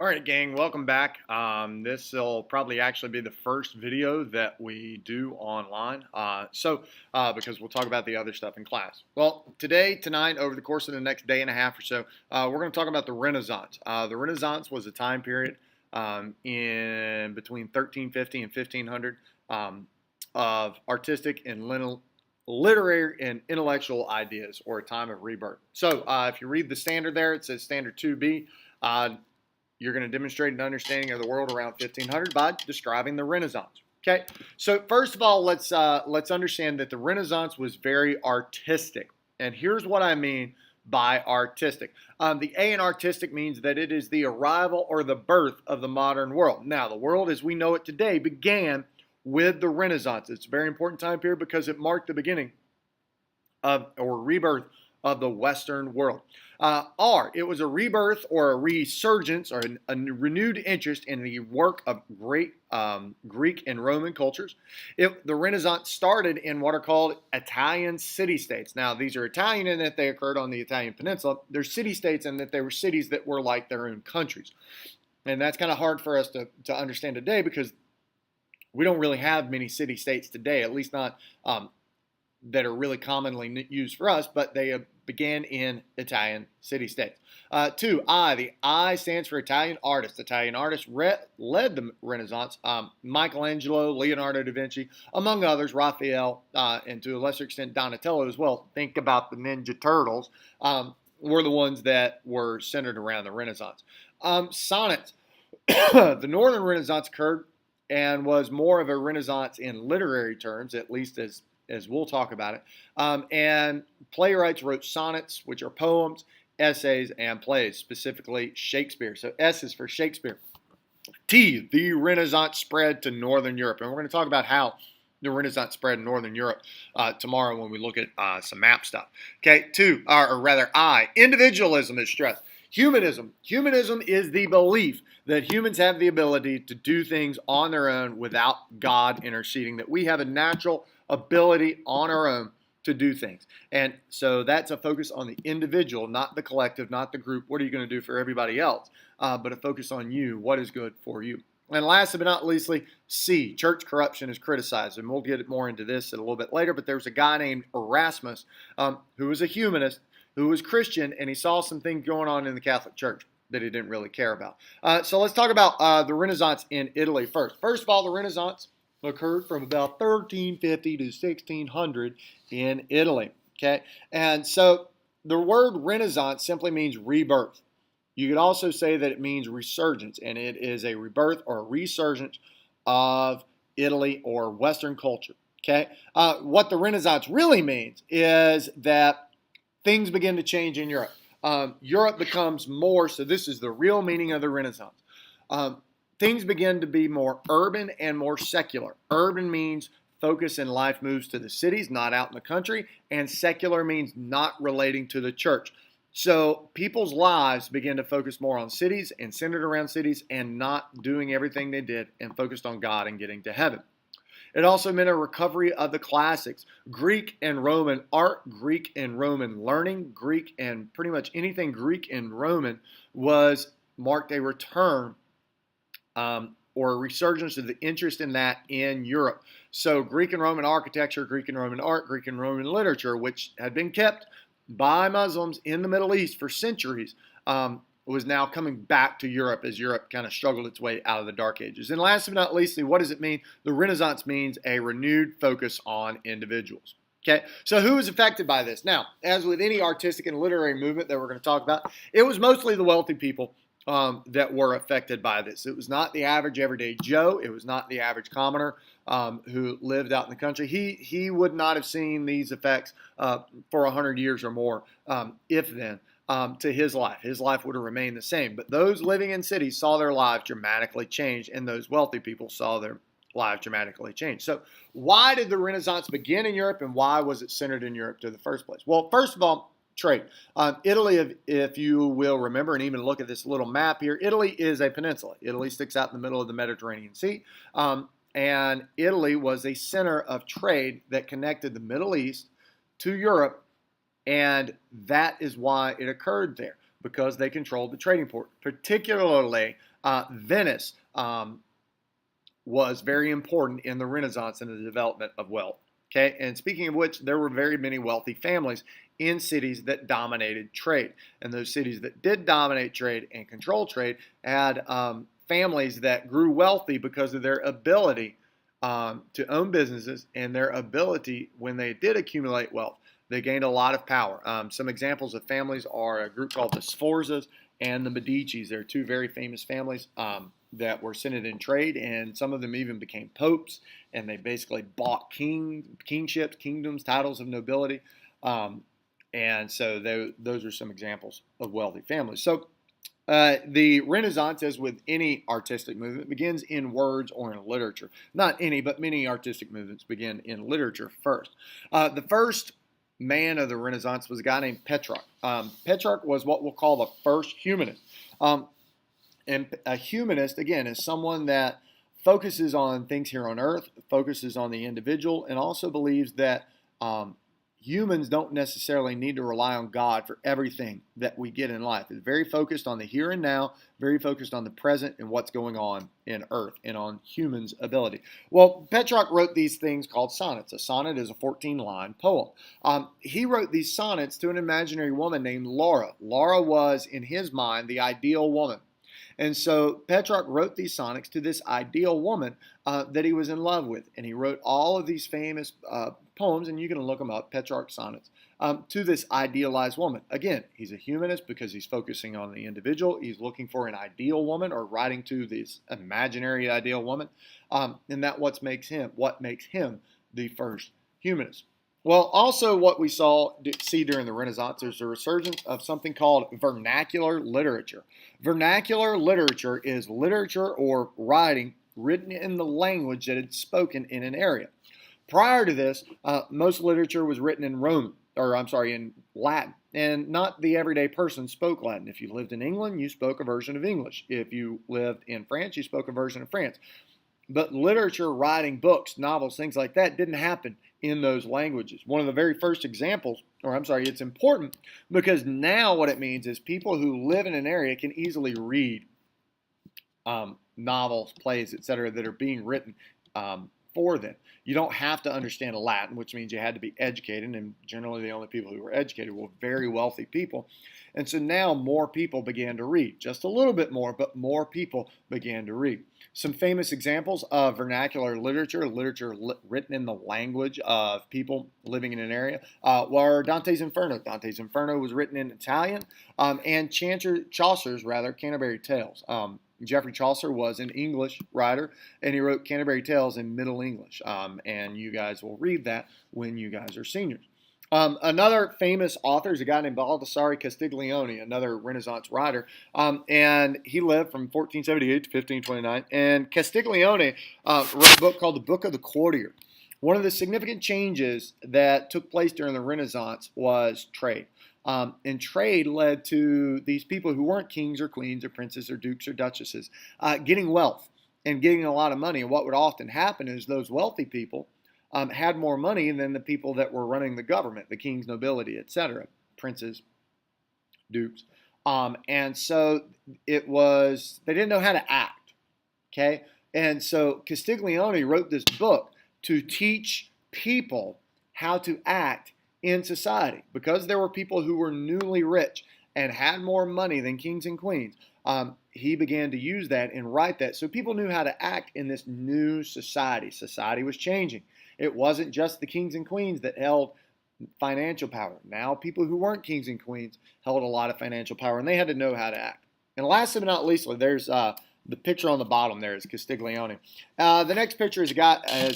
All right, gang, welcome back. This will probably actually be the first video that we do online. Because we'll talk about the other stuff in class. Well, tonight, over the course of the next day and a half or so, we're going to talk about the Renaissance. The Renaissance was a time period in between 1350 and 1500 of artistic and literary and intellectual ideas, or a time of rebirth. So if you read the standard there, it says standard 2B. You're going to demonstrate an understanding of the world around 1500 by describing the Renaissance. Okay, so first of all, let's understand that the Renaissance was very artistic, and here's what I mean by artistic. The A in artistic means that it is the arrival or the birth of the modern world. Now, the world as we know it today began with the Renaissance. It's a very important time period because it marked the beginning of or rebirth of the Western world. It was a rebirth or a resurgence or a renewed interest in the work of great Greek and Roman cultures. The Renaissance started in what are called Italian city-states. Now, these are Italian in that they occurred on the Italian peninsula. They're city-states in that they were cities that were like their own countries. And that's kind of hard for us to understand today because we don't really have many city-states today, at least not that are really commonly used for us, but they began in Italian city-states. The I stands for Italian artists. Italian artists led the Renaissance. Michelangelo, Leonardo da Vinci, among others, Raphael, and to a lesser extent Donatello as well. Think about the Ninja Turtles, were the ones that were centered around the Renaissance. Sonnets. The Northern Renaissance occurred and was more of a Renaissance in literary terms, at least as we'll talk about it. And playwrights wrote sonnets, which are poems, essays, and plays, specifically Shakespeare. So S is for Shakespeare. T, the Renaissance spread to Northern Europe. And we're going to talk about how the Renaissance spread in Northern Europe tomorrow when we look at some map stuff. Okay, I, individualism is stressed. Humanism. Humanism is the belief that humans have the ability to do things on their own without God interceding, that we have a natural ability on our own to do things. And so that's a focus on the individual, not the collective, not the group. What are you going to do for everybody else? But a focus on you, what is good for you. And last but not leastly, C, church corruption is criticized. And we'll get more into this a little bit later, but there was a guy named Erasmus who was a humanist, who was Christian, and he saw some things going on in the Catholic Church that he didn't really care about. So let's talk about the Renaissance in Italy first. First of all, the Renaissance occurred from about 1350 to 1600 in Italy. Okay, and so the word Renaissance simply means rebirth. You could also say that it means resurgence, and it is a rebirth or a resurgence of Italy or Western culture. Okay, what the Renaissance really means is that things begin to change in Europe. Europe becomes more, so this is the real meaning of the Renaissance. Things begin to be more urban and more secular. Urban means focus in life moves to the cities, not out in the country, and secular means not relating to the church. So people's lives begin to focus more on cities and centered around cities and not doing everything they did and focused on God and getting to heaven. It also meant a recovery of the classics. Greek and Roman art, Greek and Roman learning, Greek and pretty much anything Greek and Roman marked a return or a resurgence of the interest in that in Europe. So Greek and Roman architecture, Greek and Roman art, Greek and Roman literature, which had been kept by Muslims in the Middle East for centuries, was now coming back to Europe as Europe kind of struggled its way out of the Dark Ages. And last but not least, what does it mean? The Renaissance means a renewed focus on individuals. Okay, so who was affected by this? Now, as with any artistic and literary movement that we're going to talk about, it was mostly the wealthy people that were affected by this. It was not the average everyday Joe. It was not the average commoner who lived out in the country. He would not have seen these effects for 100 years or more, if then. To his life. His life would have remained the same. But those living in cities saw their lives dramatically change, and those wealthy people saw their lives dramatically change. So why did the Renaissance begin in Europe, and why was it centered in Europe to the first place? Well, first of all, trade. Italy, if you will remember, and even look at this little map here, Italy is a peninsula. Italy sticks out in the middle of the Mediterranean Sea. And Italy was a center of trade that connected the Middle East to Europe, and that is why it occurred there. because they controlled the trading port. Particularly, Venice was very important in the Renaissance and the development of wealth. Okay, and speaking of which, there were very many wealthy families in cities that dominated trade. And those cities that did dominate trade and control trade had families that grew wealthy because of their ability to own businesses and their ability, when they did accumulate wealth, they gained a lot of power. Some examples of families are a group called the Sforzas and the Medicis. They're two very famous families that were centered in trade, and some of them even became popes, and they basically bought kingships, kingdoms, titles of nobility. And so those are some examples of wealthy families. So the Renaissance, as with any artistic movement, begins in words or in literature. Not any, but many artistic movements begin in literature first. The first man of the Renaissance was a guy named Petrarch. Petrarch was what we'll call the first humanist. And a humanist, again, is someone that focuses on things here on earth, focuses on the individual, and also believes that humans don't necessarily need to rely on God for everything that we get in life. It's very focused on the here and now, very focused on the present and what's going on in earth and on humans' ability. Well, Petrarch wrote these things called sonnets. A sonnet is a 14-line poem. He wrote these sonnets to an imaginary woman named Laura. Laura was, in his mind, the ideal woman. And so Petrarch wrote these sonnets to this ideal woman that he was in love with. And he wrote all of these famous poems, and you can look them up, Petrarch sonnets, to this idealized woman. Again, he's a humanist because he's focusing on the individual. He's looking for an ideal woman, or writing to this imaginary ideal woman. And that's what makes him the first humanist. Well, also what we see during the Renaissance is a resurgence of something called vernacular literature. Vernacular literature is literature or writing written in the language that is spoken in an area. Prior to this, most literature was written in in Latin, and not the everyday person spoke Latin. If you lived in England, you spoke a version of English. If you lived in France, you spoke a version of France. But literature, writing books, novels, things like that didn't happen in those languages. One of the very first examples, it's important because now what it means is people who live in an area can easily read novels, plays, etc. that are being written for them. You don't have to understand Latin, which means you had to be educated, and generally the only people who were educated were very wealthy people. And so now more people began to read, just a little bit more, but more people began to read. Some famous examples of vernacular literature written in the language of people living in an area, were Dante's Inferno. Dante's Inferno was written in Italian, and Chaucer's Canterbury Tales. Geoffrey Chaucer was an English writer, and he wrote Canterbury Tales in Middle English, and you guys will read that when you guys are seniors. Another famous author is a guy named Baldassare Castiglione, another Renaissance writer, and he lived from 1478 to 1529, and Castiglione wrote a book called the Book of the Courtier. One of the significant changes that took place during the Renaissance was trade. And trade led to these people who weren't kings or queens or princes or dukes or duchesses getting wealth and getting a lot of money. And what would often happen is those wealthy people had more money than the people that were running the government, the kings, nobility, etc., princes, dukes. And so they didn't know how to act, okay? And so Castiglione wrote this book to teach people how to act in society, because there were people who were newly rich and had more money than kings and queens. He began to use that and write that so people knew how to act in this new society. Society was changing. It wasn't just the kings and queens that held financial power. Now people who weren't kings and queens held a lot of financial power, and they had to know how to act. And last but not least, there's the picture on the bottom there is Castiglione. The next picture is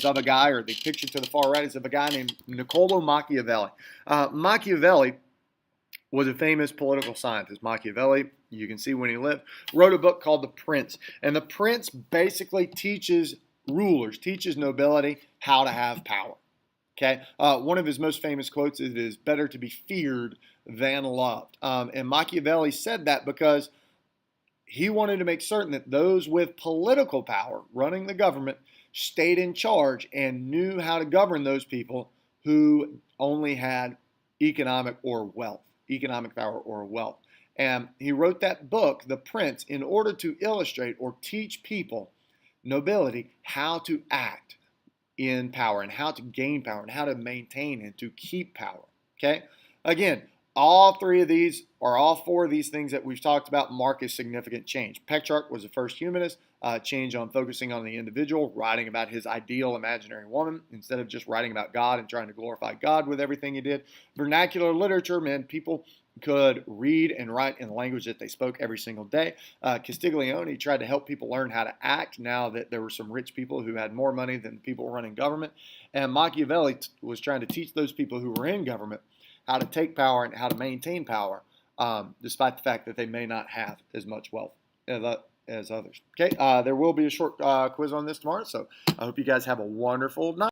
of a guy, or the picture to the far right is of a guy named Niccolo Machiavelli. Machiavelli was a famous political scientist. Machiavelli, you can see when he lived, wrote a book called The Prince. And The Prince basically teaches nobility how to have power. Okay, one of his most famous quotes is, "It is better to be feared than loved." And Machiavelli said that because he wanted to make certain that those with political power running the government stayed in charge and knew how to govern those people who only had economic power or wealth. And he wrote that book, The Prince, in order to illustrate or teach people, nobility, how to act in power and how to gain power and how to maintain and to keep power. Okay? Again, all three of these, or all four of these things that we've talked about, mark a significant change. Petrarch was the first humanist, change on focusing on the individual, writing about his ideal imaginary woman instead of just writing about God and trying to glorify God with everything he did. Vernacular literature meant people could read and write in the language that they spoke every single day. Castiglione tried to help people learn how to act now that there were some rich people who had more money than the people running government. And Machiavelli was trying to teach those people who were in government how to take power and how to maintain power, despite the fact that they may not have as much wealth as others. Okay, there will be a short quiz on this tomorrow, so I hope you guys have a wonderful night.